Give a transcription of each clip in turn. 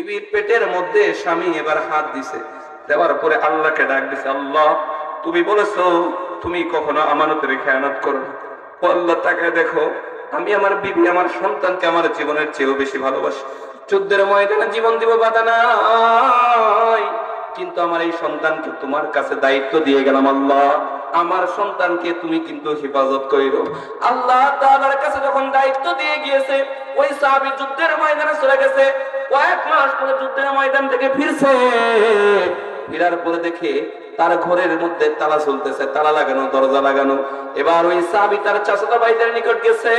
বিবির পেটের মধ্যে স্বামী এবার হাত দিছে, দেওয়ার পরে আল্লাহকে ডাক দিছে, আল্লাহ তুমি বলেছো তুমি কখনো আমানতের খেয়ানত করো না। ও আল্লাহ, তাকায় দেখো আমি আমার বিবি আমার সন্তানকে আমার জীবনের চেয়েও বেশি ভালোবাসি। যুদ্ধের ময়দানে জীবন দিব বাধা নাই, কিন্তু আমার এই সন্তানকে তোমার কাছে দায়িত্ব দিয়ে গেলাম। আল্লাহ আমার সন্তানকে তুমি কিন্তু হেফাজত কইরো। আল্লাহ তাআলার কাছে যখন দায়িত্ব দিয়ে গিয়েছে, ওই সাহাবী যুদ্ধের ময়দানে চলে গেছে। কয়েক মাস পরে যুদ্ধের ময়দান থেকে ফিরছে, ফিরার পরে দেখে তার ঘরের মধ্যে তালা ঝুলতেছে, তালা লাগানো, দরজা লাগানো। এবার ওই সাহাবী তার চাচাতো ভাইদের নিকট গেছে,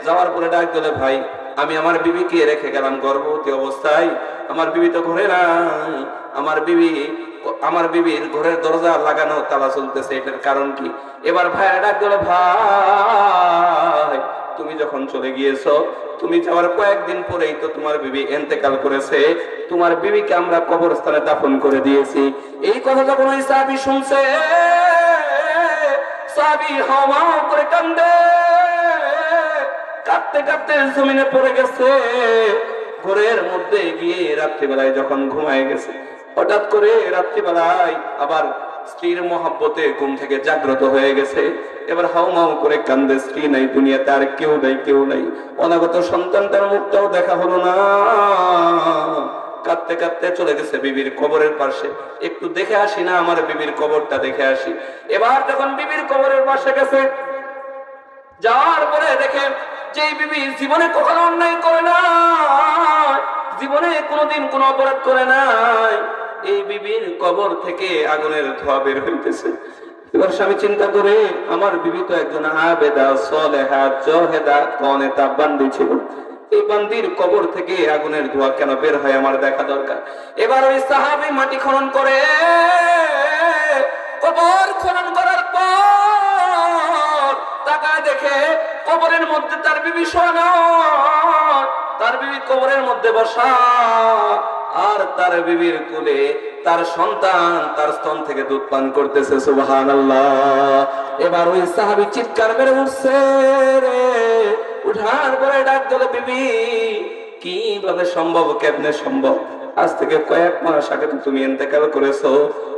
যাওয়ার পরে ডাক দিলে, ভাই আমি আমার বিবিকে রেখে গেলাম গর্ভবতী অবস্থায়, আমার বিবি তো ঘরে নাই, আমার বিবির ঘরের দরজা লাগানো, তালা চলতেছে, এটার কারণ কি? এবার ভাইরা ডাক দিল, ভাই তুমি যখন চলে গিয়েছো, তুমি যাওয়ার কয়েকদিন পরেই তো তোমার বিবি ইন্তেকাল করেছে, তোমার বিবিকে আমরা কবরস্থানে দাফন করে দিয়েছি। এই কথা যখন ওই সাহাবী শুনছে, সাহাবী হাওমাও করে কান্দে, কাঁদতে কাঁদতে জমিনে পড়ে গেছে। ঘরের মধ্যে গিয়ে রাত্রিবেলায় যখন ঘুমায় গেছে, হঠাৎ করে রাত্রিবেলায় আবার স্ত্রীর মহব্বতে ঘুম থেকে জাগ্রত হয়ে গেছে। এবার হাউমাউ করে কান্দে, স্ত্রী নাই, দুনিয়াতে আর কেউ নাই, কেউ নাই, অনাগত সন্তানটার মুখটাও দেখা হলো না। কাঁদতে কাঁদতে চলে গেছে বিবির কবরের পাশে, একটু দেখে আসি না, আমার বিবির কবরটা দেখে আসি। এবার যখন বিবির কবরের পাশে গেছে, যাওয়ার পরে দেখে যে বিবি জীবনে কখনো অন্যায় করে না, জীবনে কোনোদিন কোনো অপরাধ করে নাই, এই বিবির কবর থেকে আগুনের ধোঁয়া বের হইতেছে। এবার স্বামী চিন্তা করে, আমার বিবি তো একজন আবেদা সলেহা জহেদা কনেতা বান্দি ছিল, এই বান্দির কবর থেকে আগুনের ধোঁয়া কেন বের হয় আমার দেখা দরকার। এবার ওই সাহাবী মাটি খনন করে, কবর খনন করার পর তাকায় দেখে কবরের মধ্যে তার বিবি শোয়ানো, তার বিবি কবরের মধ্যে বসা, আর তার বিবির কোলে তার সন্তান তার স্তন থেকে দুধ পান করতেছে। সুবহানাল্লাহ। এবার ওই সাহাবী চিৎকার মেরে উঠছে রে, উঠার পরে ডাক দিল, বিবি কিভাবে সম্ভব, কেমনে সম্ভব? আজ থেকে কয়েক মাস আগে তো তুমি ইন্তেকাল করেছো,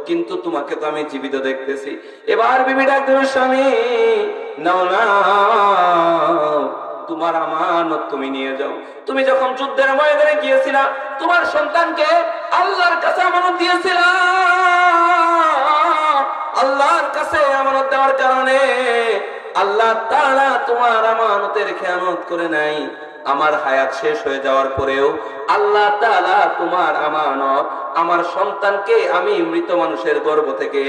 কিন্তু তোমাকে তো আমি জীবিত দেখতেছি। এবার বিবি ডাক দিল, স্বামী নাও না, তোমার আমানত তুমি নিয়ে যাও। তুমি যখন যুদ্ধের ময়দানে গিয়েছিলা, তোমার সন্তানকে আল্লাহর কাছে আমানত দিয়েছিলা, আল্লাহর কাছে আমানত দেওয়ার কারণে আল্লাহ তাআলা তোমার আমানতের খেয়ানত করে নাই। আমার হায়াত শেষ হয়ে যাওয়ার পরেও আল্লাহ তাআলা তোমার আমানত, আমার সন্তানকে আমি মৃত মানুষের গর্ভ থেকে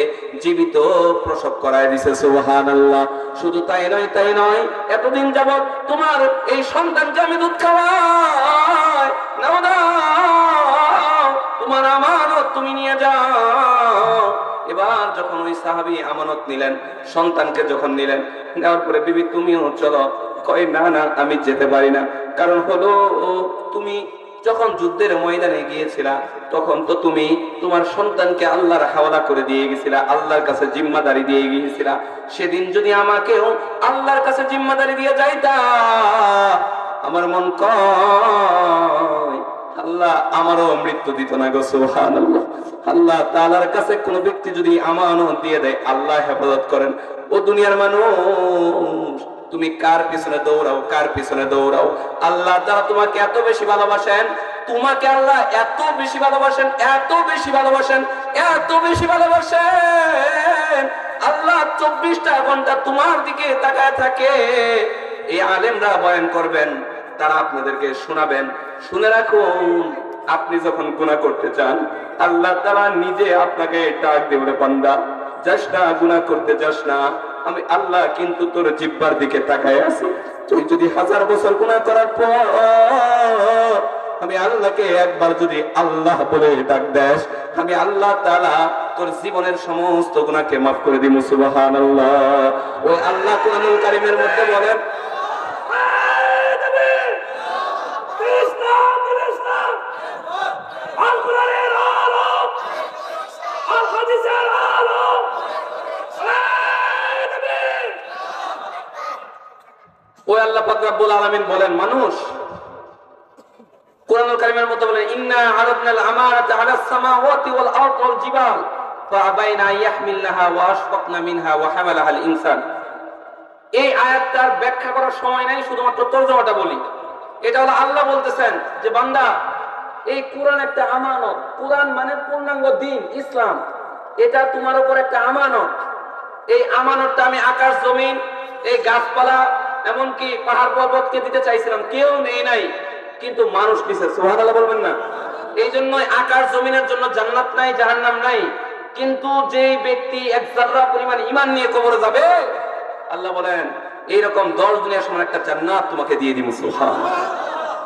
জীবিত প্রসব করায় দিয়েছে। সুবহানাল্লাহ। শুধু তাই নয়, তাই নয়, এতদিন যাবত তোমার এই সন্তানকে আমি দুধ খাওয়াই, নাও নাও, তোমার আমানত তুমি নিয়ে যাও। এবার যখন ওই সাহাবী আমানত নিলেন, সন্তানকে যখন নিলেন, নেওয়ার পরে, বিবি তুমিও চলো। কয় না না, আমি যেতে পারি না। কারণ হলো, তুমি যখন যুদ্ধের ময়দানে গিয়েছিলা, তখন তো তুমি তোমার সন্তানকে আল্লাহর হাওয়ালা করে দিয়ে গেছিলা, আল্লাহর কাছে জিম্মাদারি দিয়ে গিয়েছিলা। সেদিন যদি আমাকেও আল্লাহর কাছে জিম্মাদারি দিয়ে যাইতা, আমার মন কয় আল্লাহ আমারও মৃত্যু দিত না গো। সুবহানাল্লাহ। আল্লাহ তাআলার কাছে কোন ব্যক্তি যদি আমানত দিয়ে দেয়, আল্লাহ হেফাজত করেন। ও দুনিয়ার মানুষ, তুমি কার পিছনে দৌড়াও, কার পিছনে দৌড়াও? আল্লাহ তাআলা তোমাকে এত বেশি ভালোবাসেন, তোমাকে আল্লাহ এত বেশি ভালোবাসেন, এত বেশি ভালোবাসেন, এত বেশি ভালোবাসেন, আল্লাহ 24টা ঘন্টা তোমার দিকে তাকায় থাকে। এই আলেমরা বয়ান করবেন, তারা আপনাদেরকে শোনাবেন। শুনে রাখুন, আপনি যখন গুনাহ করতে চান, আল্লাহ তাআলা নিজে আপনাকে ডাক দেবে, বান্দা যাস না, গুনাহ করতে যাস না, আমি আল্লাহ কিন্তু তোর জিহ্বার দিকে তাকায় আছি। তুই যদি 1000 বছর গুনাহ করার পর আমি আল্লাহকে একবার যদি আল্লাহ বলে ডাক দেস, আমি আল্লাহ তাআলা তোর জীবনের সমস্ত গুনাহকে মাফ করে দিব। সুবহানাল্লাহ। ওই আল্লাহ কোরআনুল কারীমের মধ্যে বলেন, ওই আল্লাহ পাক রব্বুল আলামিন বলেন, মানুষ কোরআনুল কারীমের মধ্যে বলেন ইন্না আরাদনাল আমানাতা আলাস সামাওয়াতি ওয়াল আরদি ওয়াল জিবাল ফাআবাইনা ইয়াহমিলনাহা ওয়া আশফাকনা মিনহা ওয়া হামালাহাল ইনসান। এই আয়াতটার ব্যাখ্যা করার সময় নাই, শুধুমাত্র তরজমাটা বলি। এটা হলো আল্লাহ বলতেছেন যে বান্দা, এই কোরআন একটা আমানত। কোরআন মানে পূর্ণাঙ্গ দ্বীন ইসলাম, এটা তোমার উপর একটা আমানত। এই আমানতটা আমি আকাশ জমিন, এই গাছপালা, এমনকি পাহাড় পর্বতকে দিতে চাইছিলাম, কেউ নেই নাই, কিন্তু মানুষ দিছে। সুবহানাল্লাহ বলবেন না? এই জন্যই আকাশ জমিনের জন্য জান্নাত নাই, জাহান্নাম নাই, কিন্তু যেই ব্যক্তি এক যাররা পরিমাণ ঈমান নিয়ে কবরে যাবে, আল্লাহ বলেন এইরকম 10 দুনিয়ার সমান একটা জান্নাত তোমাকে দিয়ে দিব। সুবহানাল্লাহ।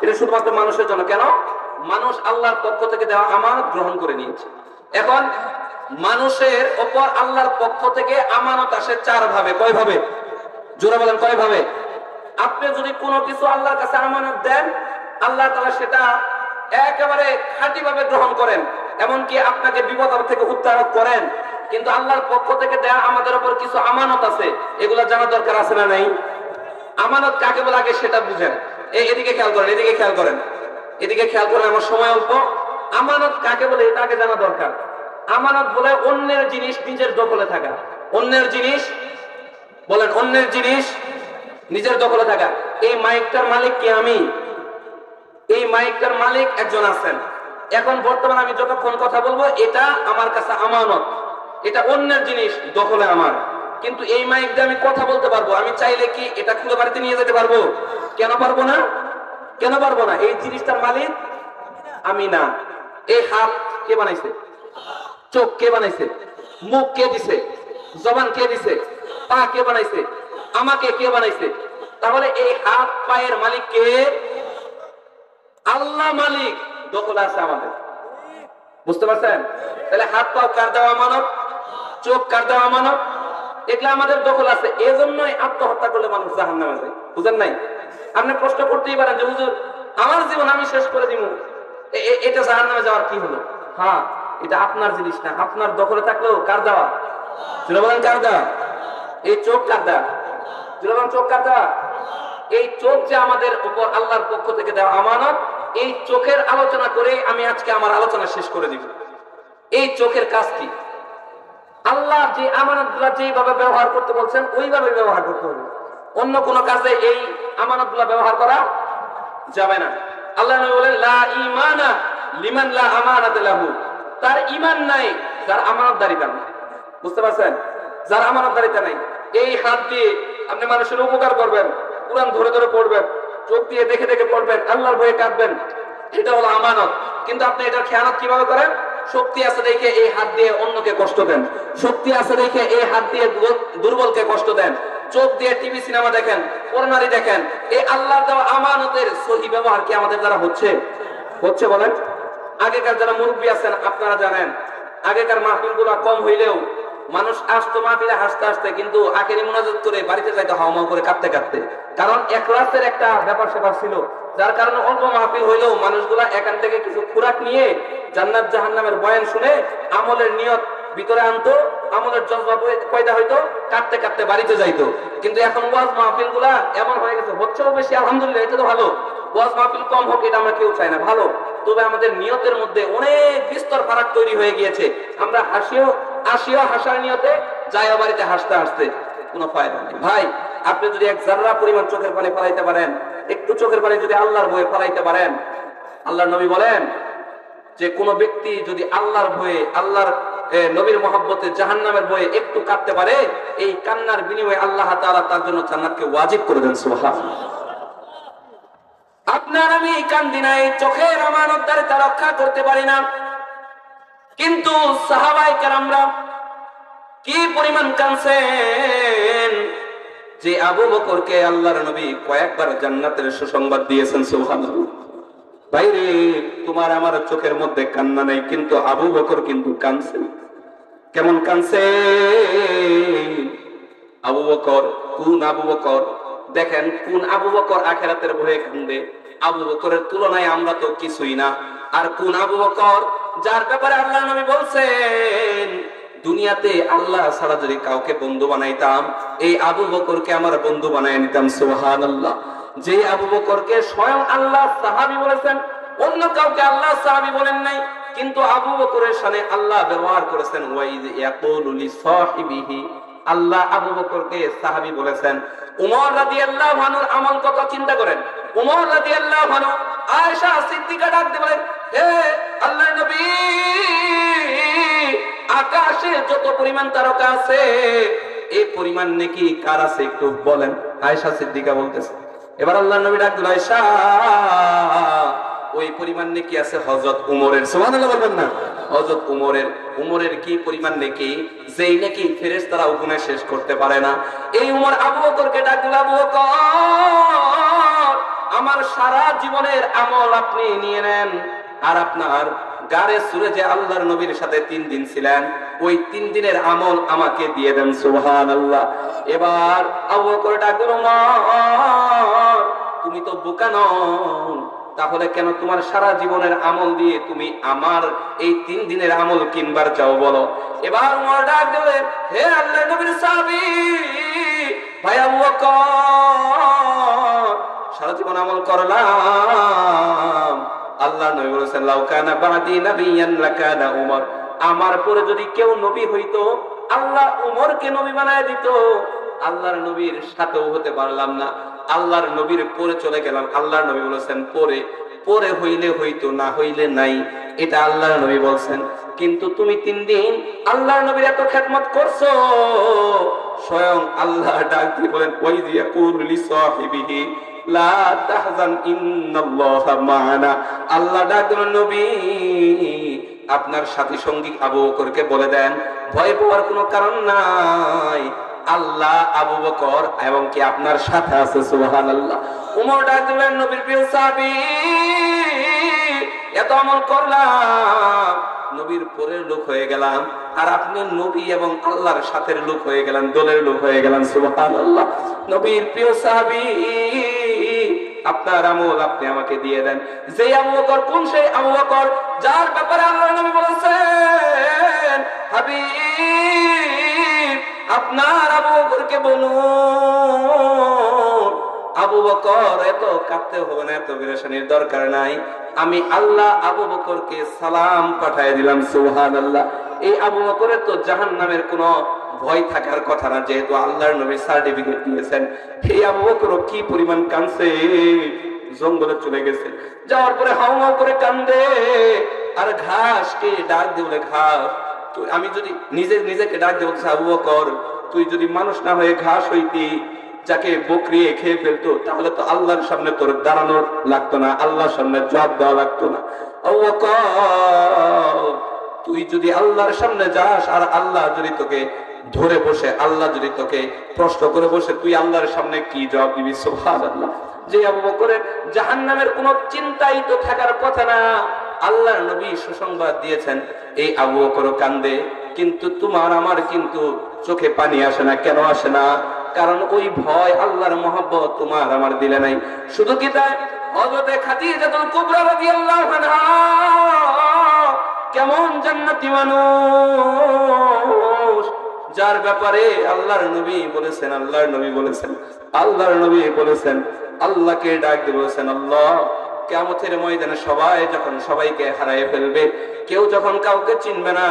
এটা শুধুমাত্র মানুষের জন্য। কেন? মানুষ আল্লাহর পক্ষ থেকে দেওয়া আমানত গ্রহণ করে নিয়েছে। এখন মানুষের উপর আল্লাহর পক্ষ থেকে আমানত আসে 4 ভাবে। কয় ভাবে? জোরে বলেন, কয় ভাবে? আপনি যদি কোনো কিছু আল্লাহর কাছে আমানত দেন, আল্লাহ তাআলা সেটা একেবারে খাঁটি ভাবে গ্রহণ করেন, এমনকি আপনাকে বিপদ থেকে উদ্ধার করেন। কিন্তু আল্লাহর পক্ষ থেকে দেয়া আমাদের উপর কিছু আমানত আছে, এগুলো জানা দরকার আছে না নাই? আমানত কাকে বলে আগে সেটা বুঝেন। এদিকে খেয়াল করেন, এদিকে খেয়াল করেন, এদিকে খেয়াল করেন, আমার সময় অল্প। আমানত কাকে বলে এটা আগে জানা দরকার। আমানত বলে অন্যের জিনিস নিজের দখলে থাকা। অন্যের জিনিস, বলেন, অন্যের জিনিস নিজের দখলে থাকা। এই মাইকটার মালিক কে? আমি। এই মাইকটার মালিক একজন আছেন। এখন বর্তমানে আমি যতক্ষণ কথা বলবো, এটা আমার কাছে আমানত, এটা অন্যের জিনিস, দখলে আমার। কিন্তু এই মাইক দিয়ে আমি কথা বলতে পারবো। আমি চাইলে কি এটা খুলে বাড়িতে নিয়ে যেতে পারবো? কেন পারবো না? কেন পারবো না? এই জিনিসটার মালিক আমি না। এই হাত কে বানাইছে? চোখ কে বানাইছে? মুখ কে দিছে? জবান কে দিছে? পা কে বানাইছে? আমাকে কে বানাইছে? তাহলে এই হাত পায়ের মালিক কে? আল্লাহ মালিক। দখল আছে আমাদের। বুঝতে পারছেন? তাহলে হাত পা কার দেওয়া আমানত? চোখ কার দেওয়া আমানত? এগুলা আমাদের দখল আছে। এজন্যই আত্মহত্যা করলে মানুষ জাহান্নামে যায়। বুঝেন নাই? আপনি প্রশ্ন করতেই পারেন যে হুজুর, আমার জীবন আমি শেষ করে দিব, এটা জাহান্নামে যাওয়ার কি হলো? হ্যাঁ, এটা আপনার জিনিস না, আপনার দখলে থাকলেও কার দেওয়া? শুনে বলেন, কার দেওয়া? এই চোখ কার দেওয়া? শুনে বলেন, চোখ কার দেওয়া? এই চোখ যে আমাদের উপর আল্লাহর পক্ষ থেকে দেওয়া আমানত, এই চোখের আলোচনা করে আমি আজকে আমার আলোচনা শেষ করে দিব। এই চোখের কাজ কি? আল্লাহ যে আমানতগুলা যেভাবে ব্যবহার করতে বলছেন ওইভাবে ব্যবহার করতে হবে। অন্য কোন কাজে এই আমানতগুলা ব্যবহার করা যাবে না। আল্লাহ নবী বলেন, লা ঈমানা লিমান লা আমানাতা লাহু। তার ঈমান নাই যার আমানতদারিতা নাই। বুঝতে পারছেন? যার আমানতদারিতা নাই। এই হাত দিয়ে আপনি মানুষের উপকার করবেন, কুরআন ধরে ধরে পড়বেন, চোখ দিয়ে দেখে দেখে পড়বেন, আল্লাহর ভয়ে কাঁদবেন, এটা হলো আমানত। কিন্তু আপনি এটার খেয়ানত কিভাবে করেন? শক্তি আছে দেখে এই হাত দিয়ে অন্যকে কষ্ট দেন, শক্তি আছে দেখে এই হাত দিয়ে দুর্বলকে কষ্ট দেন, চোখ দিয়ে টিভি সিনেমা দেখেন, পরনারী দেখেন। এই আল্লাহর দেওয়া আমানতের সহি ব্যবহার কি আমাদের দ্বারা হচ্ছে? হচ্ছে বলেন? আগেকার যারা মুরব্বী আছেন আপনারা জানেন, আগেকার মাহফিলগুলো কম হইলেও মানুষ আসতো মাহফিলে হাসতে হাসতে, কিন্তু আখেরি মুনাজাত করে বাড়িতে যাইতো হাওমাও করে কাঁদতে কাঁদতে। কারণ ইখলাসের একটা ব্যাপার স্যাপার ছিল, যার কারণে অল্প মাহফিল হইলেও মানুষগুলা এখান থেকে কিছু খোরাক নিয়ে জান্নাত জাহান্নামের বয়ান শুনে আমলের নিয়ত ভিতরে আনতো, আমলের জজবা পয়দা হইতো, কাঁদতে কাঁদতে বাড়িতে যাইতো। কিন্তু এখন ওয়াজ মাহফিল গুলা এমন হয়ে গেছে, হচ্ছেও বেশি, আলহামদুলিল্লাহ, এটা তো ভালো। ওয়াজ মাহফিল কম হোক এটা আমরা কেউ চাই না, ভালো। তবে আমাদের নিয়তের মধ্যে অনেক বিস্তর ফারাক তৈরি হয়ে গিয়েছে। আমরা আসিও হাসার নিয়তে, যাইও বাড়িতে হাসতে হাসতে, কোনো ফায়দা নেই। ভাই, আপনি যদি এক যাররা পরিমাণ চোখের পানি ফেলাইতে পারেন, একটু চোখের পানি যদি আল্লাহর ভয়ে ফেলাইতে পারেন, আল্লাহর নবী বলেন যে কোন ব্যক্তি যদি আল্লাহর ভয়ে, আল্লাহর নবীর মহব্বতে, জাহান্নামের ভয়ে একটু কাঁদতে পারে, এই কান্নার বিনিময়ে আল্লাহ তাআলা তার জন্য জান্নাতকে ওয়াজিব করে দেন। সুবহানাল্লাহ। আপনার আমি কান্দি নাই, চোখের আমানতদারিতা রক্ষা করতে পারি না, কিন্তু সাহাবায়ে কেরামরা কি পরিমাণ কাঁদছেন যে আবু বকরকে আল্লাহর নবী কয়েকবার জান্নাতের সুসংবাদ দিয়েছেন। সুবহানাল্লাহ। ভাইরে, তোমার আমার চোখের মধ্যে কান্না নাই, কিন্তু আবু বকর কিন্তু কাঁদছে। কেমন কাঁদছে আবু বকর? কোন আবু বকর? দেখেন কোন আবু বকর আখিরাতের ভয়ে কাঁদে। আবু বকরের তুলনায় আমরা তো কিছুই না। আর কোন আবু বকর যার ব্যাপারে আল্লাহ নবী বলছেন, দুনিয়াতে আল্লাহ ছাড়া যদি কাউকে বন্ধু বানাইতাম, এই আবু বকরকে আমার বন্ধু বানায় নিতাম। সুবহানাল্লাহ। যে আবু বকরকে স্বয়ং আল্লাহ সাহাবী বলেছেন, অন্য কাউকে আল্লাহ সাহাবী বলেন নাই, কিন্তু আবু বকরের শানে আল্লাহ ব্যবহার করেছেন ওয়াইদ ইয়াকুলু লিসাহিবিহি, আল্লাহ আবু বকরকে সাহাবী বলেছেন। উমর রাদিয়াল্লাহু আনহুর আমল কত চিন্তা করেন। উমর রাদিয়াল্লাহু আনহু আয়েশা সিদ্দিকা ডাকতে বলেন, হে আল্লাহর নবী, আকাশে যত পরিমাণ তারকা আছে এই পরিমাণ নেকি কার আছে একটু বলেন। আয়েশা সিদ্দিকা বলতেছে। এবার আল্লাহর নবী ডাক দিলেন, আয়েশা ওই পরিমাণ নেকি আছে হযরত উমরের। সুবহানাল্লাহ বলবেন না? হযরত উমরের। উমরের কি পরিমাণ নেকি, যেই নাকি ফেরেশতারাও গুণে শেষ করতে পারে না। এই উমর আবু বকরকে ডাক দিল, আবু বকর, আমার সারা জীবনের আমল আপনি নিয়ে নেন, আর আপনার গারে সুরে যে আল্লাহর নবীর সাথে 3 দিন ছিলেন ওই 3 দিনের আমল আমাকে দিয়ে দেন। সুবহানাল্লাহ। এবার আবু বকর ডাক দিল, উমর, তুমি তো বোকা নও, তাহলে কেন তোমার সারা জীবনের আমল দিয়ে তুমি আমার এই 3 দিনের আমল কিনবার চাও বলো। এবার উমর ডাক দিলেন, হে আল্লাহর নবীর সাহাবী ভাই আবু বকর, সারা জীবন আমল করলাম, আল্লাহর নবী বলেছেন লাউ কানা বাদি নাবিয়ান লাকানা উমর, আমার পরে যদি কেউ নবী হইতো আল্লাহ উমরকে নবী বানায় দিত। আল্লাহর নবীর সাথেও হতে পারলাম না, আল্লাহর নবীর পরে চলে গেলাম। আল্লাহর নবী বলেছেন পরে পরে হইলে হইতো, না হইলে নাই, এটা আল্লাহর নবী বলছেন। কিন্তু তুমি 3 দিন আল্লাহর নবীর এত খেদমত করছো, স্বয়ং আল্লাহ ডাক দিয়ে বলেন ওয়াইয ইয়াকুলু লিসাহিবিহি লা তাহজান ইন্নাল্লাহা মা'ানা, আল্লাহ ডাক দিলেন নবী আপনার সাথী সঙ্গী আবু বকরকে বলে দেন ভয় পাওয়ার কোনো কারণ নাই, আল্লাহ আবু বকর এবং কি আপনার সাথে আছে। সুবহানাল্লাহ। উমর ডাক দিলেন, নবীর প্রিয় সাহাবী, এত আমল করলাম, নবীর পরের লোক হয়ে গেলাম, আর আপনি নবী এবং আল্লাহর সাথের লোক হয়ে গেলেন, দলের লোক হয়ে গেলেন। সুবহানাল্লাহ। নবীর প্রিয় সাহাবী, আপনার আমল আপনি আমাকে দিয়ে দেন। যে আবু বকর, কোন সেই আবু বকর যার ব্যাপারে আল্লাহর নবী বলেছেন হাবিব আপনার আবু বকরকে বলুন। আবু বকর এত কাঁদতে হবে না, এত বিরেশানির দরকার নাই, আমি আল্লাহ আবু বকরকে সালাম পাঠিয়ে দিলাম। সুবহানাল্লাহ। এই আবু বকরের তো জাহান্নামের কোনো ভয় থাকার কথা না, যেহেতু আল্লাহর নবী সার্টিফিকেট দিয়েছেন। এই আবু বকর কি পরিমাণ কাঁদছে, জঙ্গলে চলে গেছে, যাওয়ার পরে হাউ হাউ করে কান্দে, আর ঘাসকে ডাক দিয়ে বলে, ঘাস আমি যদি নিজেকে ডাক দিয়ে বলছে, আবু বকর তুই যদি মানুষ না হয়ে ঘাস হইতি, যাকে বকরি খেয়ে ফেলতো, তাহলে তো আল্লাহর সামনে তোর দাঁড়ানো লাগতো না, আল্লাহর সামনে জবাব দেওয়া লাগতো না। আবু বকর তুই যদি আল্লাহর সামনে যাস, আর আল্লাহ যদি তোকে ধরে বসে, আল্লাহ যদি তোকে প্রশ্ন করে বসে, তুই আল্লাহর সামনে কি জবাব দিবি? সুবহানাল্লাহ। যে আবু বকরের জাহান্নামের কোনো চিন্তাই তো থাকার কথা না, আল্লাহর নবী সুসংবাদ দিয়েছেন। এই আবু বকর কান্দে, কিন্তু তোমার আমার কিন্তু চোখে পানি আসে না। কেন আসে না? কারণ ওই ভয়, আল্লাহর মহব্বত তোমার আমার দিলে নাই। শুধু কি তাই, হযরতে খাদিজাতুল কুবরা রাদিয়াল্লাহু আনহা কেমন জান্নাতি মানুষ, যার ব্যাপারে আল্লাহর নবী বলেছেন, আল্লাহর নবী বলেছেন, আল্লাহর নবী বলেছেন, আল্লাহকে ডাক দিয়ে বলেছেন, আল্লাহ কিয়ামতের ময়দানে সবাই যখন সবাইকে হারিয়ে ফেলবে, কেউ যখন কাউকে চিনবে না,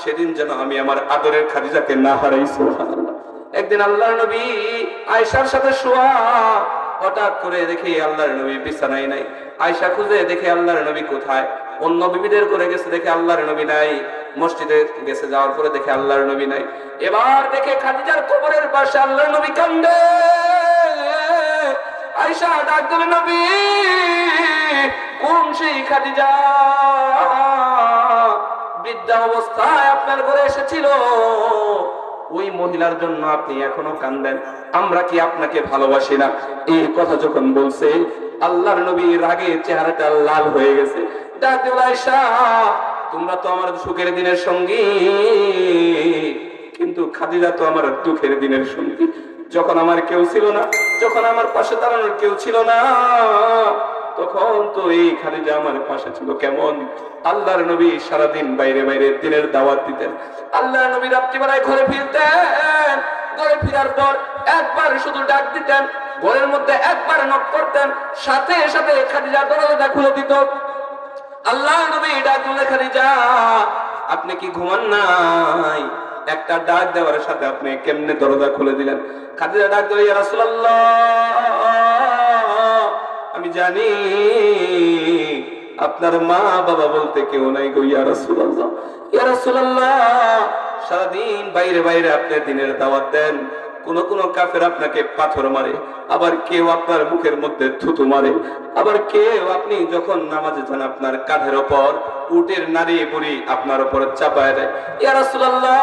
সেদিন যেন আমি আমার আদরের খাদিজাকে না হারাই। সুবহানাল্লাহ। একদিন আল্লাহর নবী আয়েশার সাথে শোয়া, হঠাৎ করে দেখি আল্লাহর নবী বিছানায় নাই। আয়েশা খুঁজে দেখে আল্লাহর নবী কোথায়, অন্য বিবিদের করে গেছে, দেখে আল্লাহর নবী নাই। মসজিদে গেছে, যাওয়ার পরে দেখে আল্লাহর নবী নাই। এবার দেখে খাদিজার কবরের পাশে আল্লাহর নবী কান্দে। আয়েশা ডাক দিলেন, নবী কোন সেই খাদিজা বৃদ্ধা অবস্থায় আপনার ঘরে এসেছিল, ওই মহিলার জন্য আপনি এখনো কান্দেন, আমরা কি আপনাকে ভালোবাসি না? এই কথা যখন বলছে, আল্লাহর নবী রাগে চেহারাটা লাল হয়ে গেছে। ডাক দিল, আয়েশা তোমরা তো আমার সুখের দিনের সঙ্গী, কিন্তু খাদিজা তো আমার দুঃখের দিনের সঙ্গী। যখন আমার কেউ ছিল না, যখন আমার পাশে দাঁড়ানোর কেউ ছিল না, তখন তো এই খাদিজা আমার পাশে ছিল। কেমন আল্লাহর নবী সারাদিন বাইরে বাইরে দিনের দাওয়াত দিতেন, আল্লাহর নবী রাত্রিবেলায় ঘরে ফিরতেন, ঘরে ফিরার পর একবার শুধু ডাক দিতেন, ঘরের মধ্যে একবার নক করতেন, সাথে সাথে খাদিজা দরজাটা খুলে দিত। আল্লাহ নবী ডাক দিলেন, খাদিজা আপনি কি ঘুমান নাই? একটা ডাক দেওয়ার সাথে আপনি কেমনে দরজা খুলে দিলেন? খাদিজা ডাক দিল, ইয়া রাসূলুল্লাহ আমি জানি আপনার মা বাবা বলতে কেউ নাই গো ইয়া রাসূলুল্লাহ। ইয়া রাসূলুল্লাহ সারাদিন বাইরে বাইরে আপনি দিনের দাওয়াত দেন, কোন কোন কাফের আপনাকে পাথর মারে, আবার কেউ আপনার মুখের মধ্যে থুতু মারে, আবার কেউ আপনি যখন নামাজে যান আপনার কাঁধের ওপর উটের নারী বুড়ি আপনার উপর চাপায় দেয়। ইয়া রাসূলুল্লাহ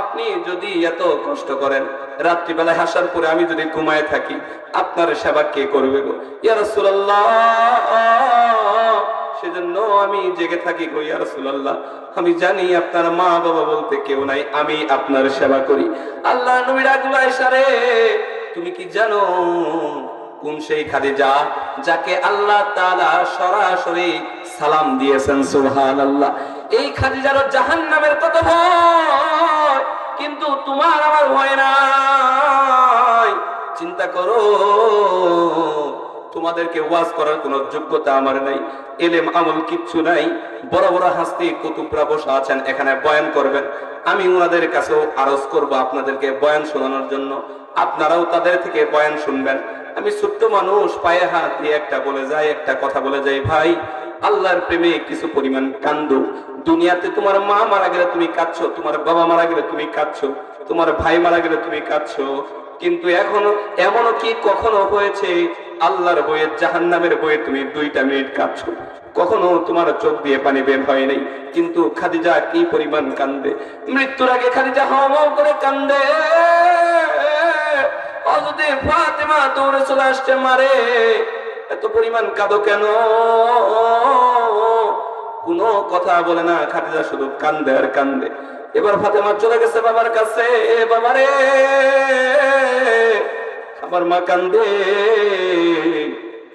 আপনি যদি এত কষ্ট করেন, রাত্রিবেলায় হাসার পরে আমি যদি ঘুমায় থাকি, আপনার সেবা কে করবে গো ইয়া রাসূলুল্লাহ? সেজন্য আমি জেগে থাকি গো ইয়া রাসূলুল্লাহ। আমি জানি আপনার মা বাবা বলতে কেউ নাই, আমি আপনার সেবা করি। আল্লাহ নবী ডাকলো, আয়েশা রে তুমি কি জানো কোন সেই খাদিজা যাকে আল্লাহ তাআলা সরাসরি সালাম দিয়েছেন? সুবহানাল্লাহ। এই খাদিজার জাহান্নামের কত ভয়, কিন্তু তোমার আমার ভয় নাই। চিন্তা করো, তোমাদেরকে ওয়াজ করার কোন যোগ্যতা আমার নাই, ইলম আমল কিচ্ছু নাই। বড় বড় হাস্তি কুতুবরা বসা আছেন, এখানে বয়ান করবেন, আমি ওনাদের কাছেও আরজ করব আপনাদেরকে বয়ান শোনানোর জন্য, আপনারাও তাদের থেকে বয়ান শুনবেন। আমি ছোট্ট মানুষ, পায়ে হাত দিয়ে একটা বলে যাই, একটা কথা বলে যাই, ভাই আল্লাহর প্রেমে কিছু পরিমাণ কান্দো। দুনিয়াতে তোমার মা মারা গেলে তুমি কাঁদছো, তোমার বাবা মারা গেলে তুমি কাঁদছো, তোমার ভাই মারা গেলে তুমি কাঁদছো, কিন্তু এখনো এমনও কি কখনো হয়েছে আল্লাহর বইয়ে জাহান্নামের বইয়ে তুমি 2টা মিনিট কাঁদছো? কখনো তোমার চোখ দিয়ে পানি বের হয় নাই? কিন্তু খাদিজা কি পরিমাণ কান্দে, মৃত্যুর আগে খাদিজা হাওয়া করে কান্দে। হযরত ফাতেমা দৌড়ে চলে আসছে, মারে এত পরিমাণ কাঁদো কেন? কোনো কথা বলে না, খাদিজা শুধু কান্দে আর কান্দে। এবার ফাতেমা চলে গেছে বাবার কাছে, বাবারে আমার মা কান্দে,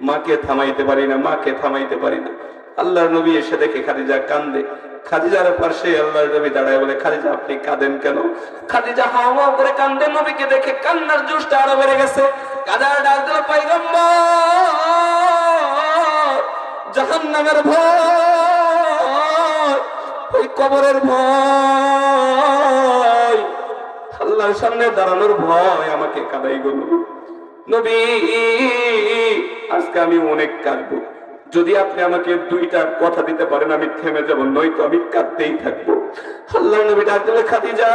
মাকে থামাইতে পারি না, মাকে থামাইতে পারি না। আল্লাহর নবী এসে দেখে খাদিজা কান্দে, খাদিজার পাশে আল্লাহর নবী দাঁড়ায় বলে, খাদিজা আপনি কাঁদেন কেন? খাদিজা হাওয়া করে কান্দে, নবীকে দেখে কান্নার জোশটা আরো বেড়ে গেছে। কাদার ডাক দিল, পয়গম্বর জাহান্নামের ভয়, ওই কবরের ভয়, আল্লাহর সামনে দাঁড়ানোর ভয় আমাকে কাঁদাই গো নবী। আজকে আমি অনেক কাঁদবো, যদি আপনি আমাকে 2টা কথা দিতে পারেন আমি থেমে যাব, নয়তো আমি কাঁদতেই থাকবো। আল্লাহর নবী ডাক দিলেন, খাদিজা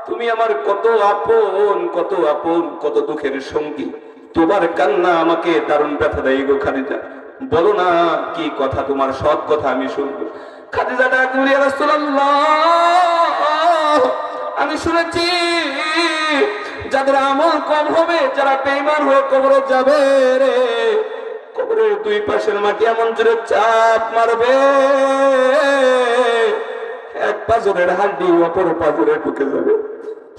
তুমি আমার কত আপন, কত আপন, কত দুঃখের সঙ্গী, তোমার কান্না আমাকে দারুণ ব্যথা দেয় গো খাদিজা। বলো না কি কথা, তোমার সৎ কথা আমি শুনবো। খাদিজা ডাক দিলেন, ইয়া রাসূলুল্লাহ আমি শুনেছি যাদের আমল কম হবে, যারা বেঈমান হয়ে কবরে যাবে রে, কবরের 2 পাশের মাটি এমন জোরে চাপ মারবে, এক পাজরের হাড্ডি অপর পাজরে ঢুকে যাবে,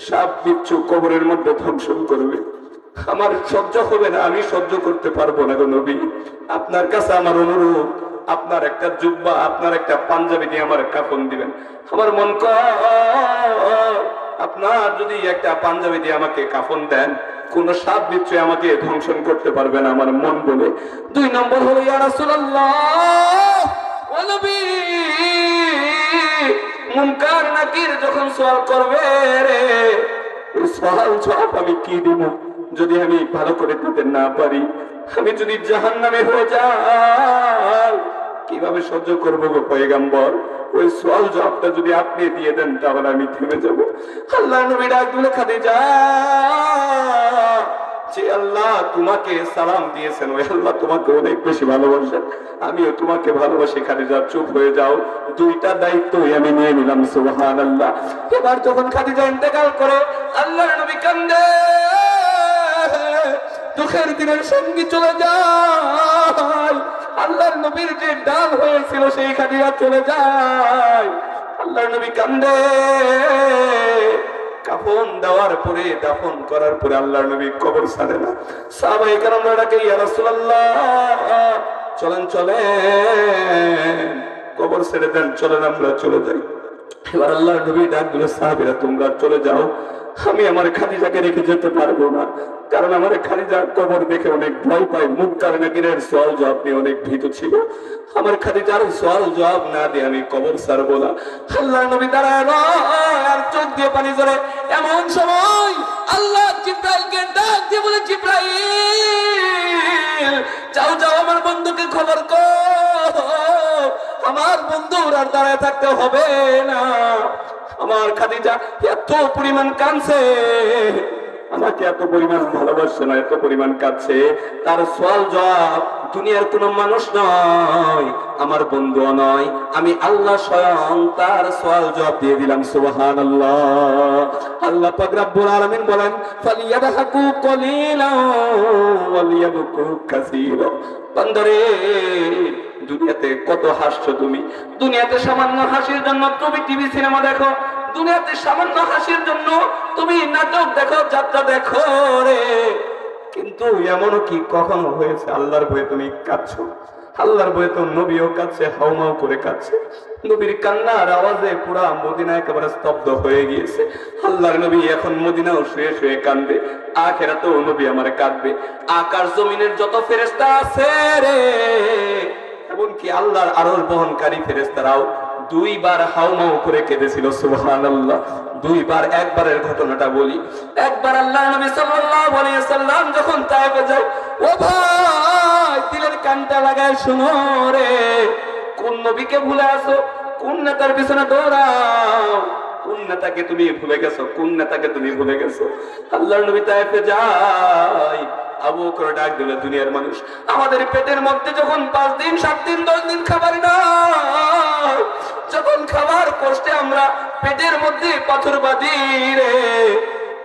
সাপ বিচ্ছু কবরের মধ্যে ধ্বংসন করবে। আমার সহ্য হবে না, আমি সহ্য করতে পারবো না গো নবী। আপনার কাছে আমার অনুরোধ, আপনার একটা জুব্বা, আপনার একটা পাঞ্জাবি দিয়ে আমার কাফন দিবেন। আমার মন কর আপনার যদি একটা পাঞ্জাবি দিয়ে আমাকে কাফন দেন, কোন সাপ বিচ্ছু আমাকে ধ্বংসন করতে পারবে না, আমার মন বলে। 2 নম্বর হলো, ইয়া রাসূলুল্লাহ ও নবী, মুনকার নাকির যখন সওয়াল করবে রে, ওই সওয়াল জবাব আমি কি দিব? যদি আমি ভালো করে দিতে না পারি, আমি যদি জাহান্নামে হয়ে যাই, কিভাবে সহ্য করবো গো পয়গম্বর? ওই সওয়াল জবাবটা যদি আপনি দিয়ে দেন তাহলে আমি থেমে যাব। আল্লাহ নবী ডাক দিলেন, খাদিজা যে আল্লাহ তোমাকে সালাম দিয়েছেন, ওই আল্লাহ তোমাকে অনেক বেশি ভালোবাসেন, আমিও তোমাকে ভালোবাসি। খাদিজা চুপ হয়ে যাও, 2টা দায়িত্ব আমি নিয়ে নিলাম। সুবহানাল্লাহ। এবার যখন খাদিজা ইন্তেকাল করে, আল্লাহর নবী কান্দে, দুঃখের দিনের সঙ্গী চলে যায়, আল্লাহর নবীর যে ডাল হয়েছিল সেই খাদিজা চলে যায়, আল্লাহর নবী কান্দে। কাফন দেওয়ার পরে, দাফন করার পরে আল্লাহর নবী কবর ছাড়ে না। সাহাবায়ে কেরামরা ডাকে, ইয়া রাসূলুল্লাহ চলেন চলেন, কবর ছেড়ে দেন, চলেন আমরা চলে যাই। এবার আল্লাহর নবী ডাক দিল, সাহাবীরা তোমরা চলে যাও, আমি আমার খাদিজাকে রেখে যেতে পারবো না, কারণ আমার খাদিজার কবর দেখে অনেক ভয় পায়, মুক্তার নাকিরের সওয়াল জবাব নিয়ে অনেক ভীত ছিল, আমার খাদিজার সওয়াল জবাব না দিয়ে আমি কবর ছাড়বো না। আল্লাহর নবী দাঁড়ায় আর চোখ দিয়ে পানি ঝরে। এমন সময় আল্লাহ জিব্রাইলকে ডাক দিয়ে বলে, জিব্রাইল যাও যাও আমার বন্ধুকে খবর কর, আমার বন্ধুর আর দাঁড়ায় থাকতে হবে না, আমার খাদিজা এত পরিমাণ কাঁদছে, আমাকে এত পরিমাণ ভালোবাসছে না, এত পরিমাণ কাঁদছে, তার সওয়াল জবাব দুনিয়ার কোন মানুষ নয়, আমার বন্ধুও নয়, আমি আল্লাহ স্বয়ং তার সওয়াল জবাব দিয়ে দিলাম। সুবহানাল্লাহ। আল্লাহ পাক রব্বুল আলামিন বলেন, ফালিয়াদহাকু কলিলান ওয়ালিয়াবকু কাসীরা। বান্দারে দুনিয়াতে কত হাসছো তুমি, দুনিয়াতে সামান্য হাসির জন্য তুমি টিভি সিনেমা দেখো, দুনিয়াতে সামান্য হাসির জন্য তুমি নাটক দেখো, যাত্রা দেখো রে, কিন্তু এমনও কি কখনো হয়েছে আল্লাহর ভয়ে তুমি কাঁদছো? আল্লাহর ভয়ে তো নবীও কাঁদছে, হাউমাউ করে কাঁদছে, নবীর কান্নার আওয়াজে পুরা মদিনা একেবারে স্তব্ধ হয়ে গিয়েছে। আল্লাহর নবী এখন মদিনাও শুয়ে শুয়ে কাঁদবে, আখিরাতেও নবী আমার কাঁদবে। আকাশ জমিনের যত ফেরেশতা আছে রে, এমনকি আল্লাহর আরশ বহনকারী ফেরেশতারাও দুইবার হাউমাউ করে কেঁদেছিল। সুবহানাল্লাহ। দুইবার। একবারের ঘটনাটা বলি। একবার আল্লাহর নবী সাল্লাল্লাহু আলাইহি ওয়াসাল্লাম যখন তায়েফে যায়, ও ভাই দিলের কানটা লাগায় শুনো রে, কোন নবীকে ভুলে আসো, কোন নেতার পিছনে দৌড়াও, কোন নেতাকে তুমি ভুলে গেছো, কোন নেতাকে তুমি ভুলে গেছো? আল্লাহর নবী তায়েফে যায়, আবু বকর ডাক দিল, দুনিয়ার মানুষ, আমাদের পেটের মধ্যে যখন 5 দিন 7 দিন 10 দিন খাবার না, যখন খাবার কষ্টে আমরা পেটের মধ্যে পাথর বাঁধি রে,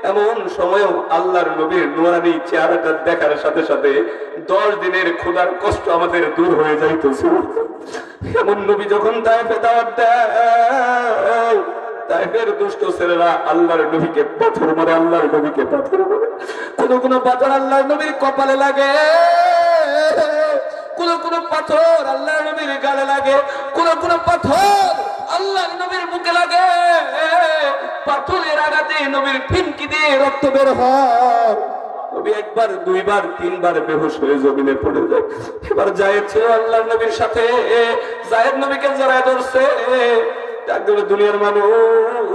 এমন সময়ও আল্লাহর নবীর নূরানি চেহারাটা দেখার সাথে সাথে 10 দিনের ক্ষুধার কষ্ট আমাদের দূর হয়ে যাইতেছে। এমন নবী যখন তায়েফে দাওয়াত দেয়, তায়েফের দুষ্ট ছেলেরা আল্লাহর নবীকে পাথর মারে, আল্লাহর নবীকে পাথর মারে। কোন পাথর আল্লাহর নবীর কপালে লাগে, কোন পাথর আল্লাহর নবীর গালে লাগে, কোন পাথর আল্লাহর নবীর বুকে লাগে। পাথরের আঘাতে নবীর ফিনকি দিয়ে রক্ত বের হয়। নবী একবার, দুইবার, তিনবার বেহুশ হয়ে জমিনে পড়ে যায়। এবার জায়েদ ছিল আল্লাহর নবীর সাথে, জায়েদ নবীকে জড়ায় ধরছে, ডাক দিল, দুনিয়ার মানুষ,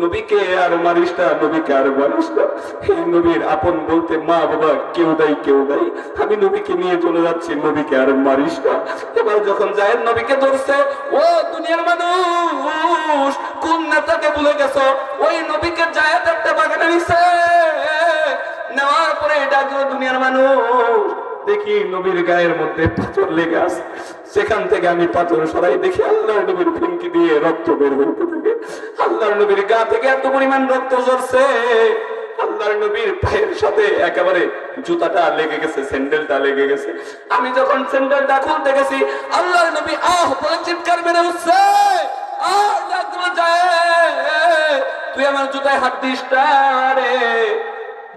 নবীকে আর মারিস না, নবীকে আর মারিস না। এই নবীর আপন বলতে মা বাবা কেউ নাই, কেউ নাই, আমি নবীকে নিয়ে চলে যাচ্ছি, নবীকে আর মারিস না। এবার যখন জায়েদ নবীকে ধরছে, ও দুনিয়ার মানুষ, কোন নেতাকে ভুলে গেছো? ওই নবীকে জায়েদ একটা বাগানে নিছে, নেওয়ার পরে ডাক দিল, দুনিয়ার মানুষ, দেখি নবীর গায়ের মধ্যে পাথর লেগে আছে, সেখান থেকে আমি পাথর সরাই, দেখি আল্লাহর নবীর ফিনকি দিয়ে রক্ত বের হইতে থাকে। আল্লাহর নবীর গা থেকে এত পরিমাণ রক্ত ঝরছে, আল্লাহর নবীর পায়ের সাথে একেবারে জুতাটা লেগে গেছে, স্যান্ডেলটা লেগে গেছে। আমি যখন স্যান্ডেলটা খুলতে গেছি, আল্লাহর নবী আহ বলে চিৎকার মেরে উঠছে, আর ডাকলো, যায় তুই আমার জুতায় হাত দিস না রে,